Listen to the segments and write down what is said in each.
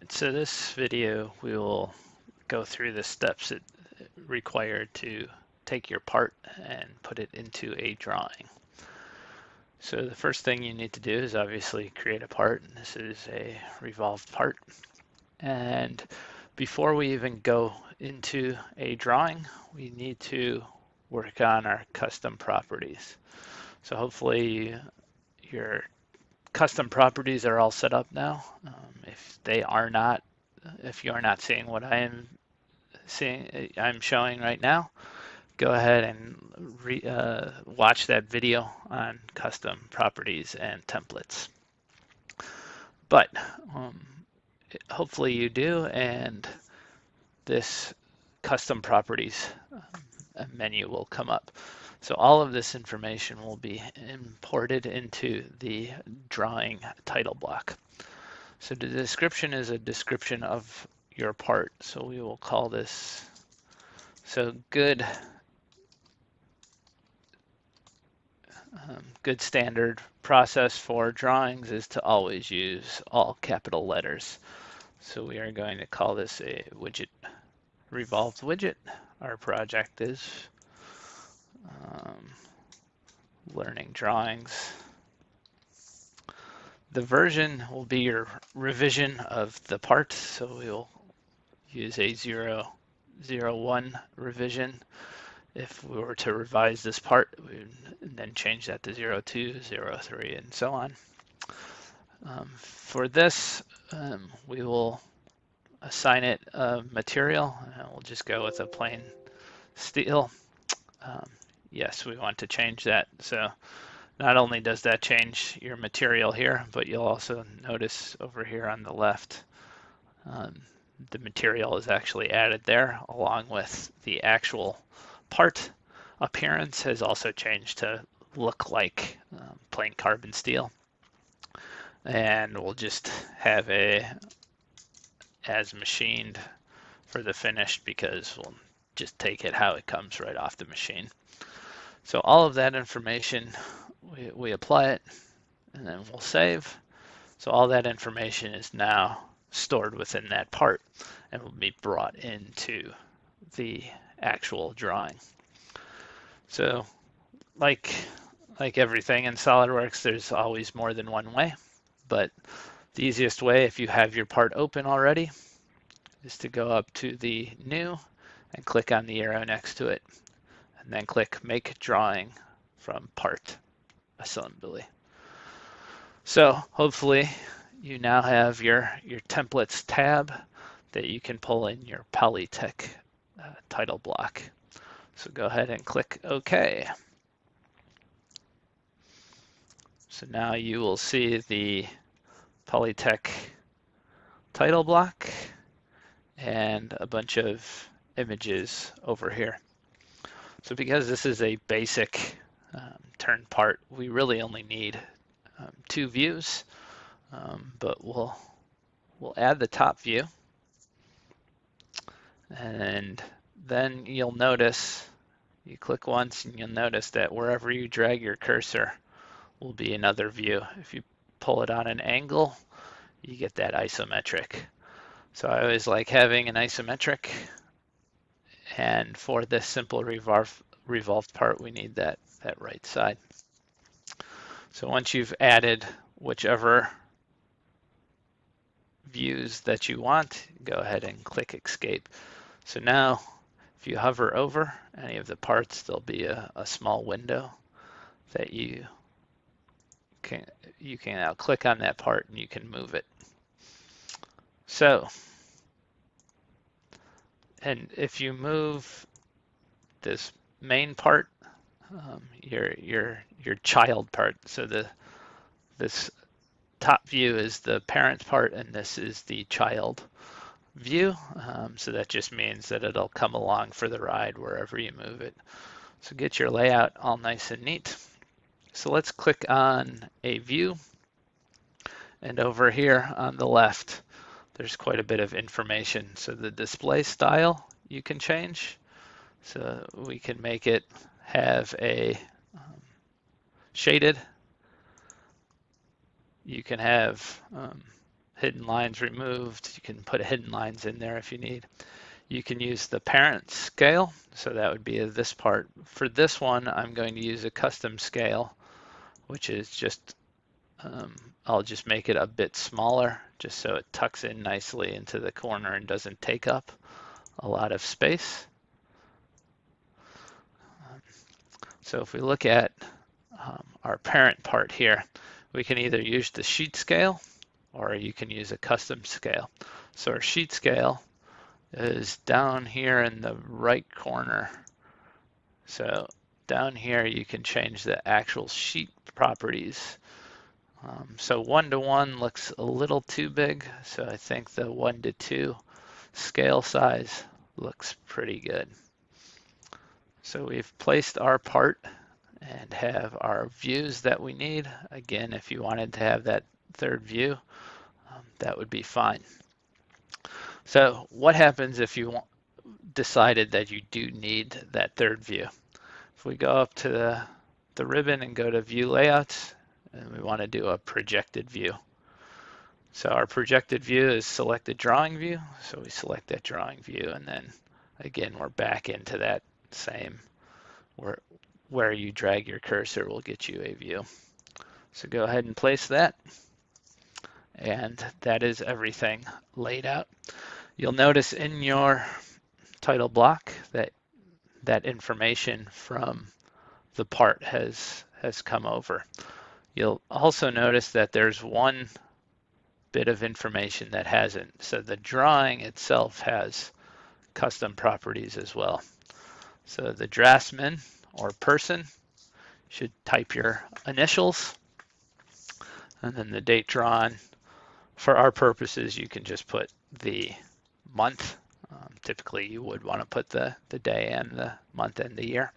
So this video we will go through the steps required to take your part and put it into a drawing. So the first thing you need to do is obviously create a part, and this is a revolved part. And before we even go into a drawing, we need to work on our custom properties. So hopefully your custom properties are all set up now. If they are not, if you are not seeing what I'm showing right now, go ahead and watch that video on custom properties and templates. But hopefully you do, and this custom properties menu will come up. So all of this information will be imported into the drawing title block. So the description is a description of your part. So we will call this, so good standard process for drawings is to always use all capital letters. So we are going to call this a widget, revolved widget. Our project is learning drawings. The version will be your revision of the part, so we'll use a 0.01 revision. If we were to revise this part, we would then change that to 0.2, 0.3, and so on. For this, we will assign it a material, and we'll just go with a plain steel. Yes, we want to change that. So not only does that change your material here, but you'll also notice over here on the left, the material is actually added there along with the actual part appearance has also changed to look like plain carbon steel. And we'll just have a as machined for the finished because we'll just take it how it comes right off the machine. So all of that information, we apply it and then we'll save. So all that information is now stored within that part and will be brought into the actual drawing. So like everything in SolidWorks, there's always more than one way, but the easiest way, if you have your part open already, is to go up to the new and click on the arrow next to it, and then click Make Drawing from Part Assembly. So hopefully you now have your templates tab that you can pull in your Polytech title block. So go ahead and click OK. So now you will see the Polytech title block and a bunch of images over here. So because this is a basic turn part, we really only need 2 views, but we'll add the top view, and then you'll notice, you click once and you'll notice that wherever you drag your cursor will be another view. If you pull it on an angle, you get that isometric. So I always like having an isometric, and for this simple revolved part, we need that right side. So once you've added whichever views that you want, go ahead and click Escape. So now if you hover over any of the parts, there'll be a small window that you can now click on that part and you can move it. So, and if you move this main part, your child part, so this top view is the parent part and this is the child view. So that just means that it'll come along for the ride wherever you move it. So get your layout all nice and neat. So let's click on a view, and over here on the left there's quite a bit of information. So the display style you can change. So we can make it have a shaded. You can have hidden lines removed. You can put hidden lines in there if you need. You can use the parent scale, so that would be this part. For this one, I'm going to use a custom scale, which is just, I'll just make it a bit smaller, just so it tucks in nicely into the corner and doesn't take up a lot of space. So if we look at our parent part here, we can either use the sheet scale or you can use a custom scale. So our sheet scale is down here in the right corner. So down here you can change the actual sheet properties. So 1:1 looks a little too big, so I think the 1:2 scale size looks pretty good. So we've placed our part and have our views that we need. Again, if you wanted to have that third view, that would be fine. So what happens if you decided that you do need that third view? If we go up to the ribbon and go to View Layouts, and we want to do a projected view. So our projected view is selected drawing view. So we select that drawing view, and then again, we're back into that same where you drag your cursor will get you a view. So go ahead and place that. And that is everything laid out. You'll notice in your title block that that information from the part has come over. You'll also notice that there's one bit of information that hasn't. So the drawing itself has custom properties as well. So the draftsman or person should type your initials and then the date drawn. For our purposes, you can just put the month. Typically, you would want to put the day and the month and the year.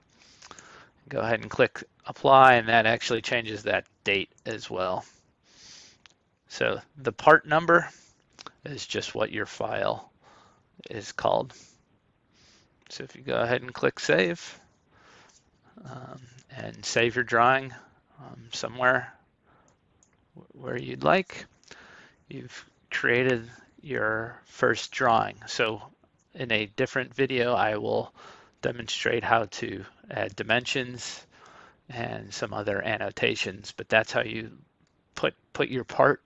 Go ahead and click apply, and that actually changes that date as well. So the part number is just what your file is called. So if you go ahead and click save, and save your drawing somewhere where you'd like, you've created your first drawing. So in a different video, I will demonstrate how to add dimensions and some other annotations, but that's how you put your part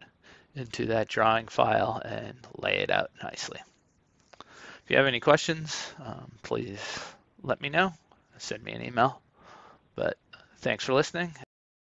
into that drawing file and lay it out nicely. If you have any questions, please let me know. Send me an email. But thanks for listening.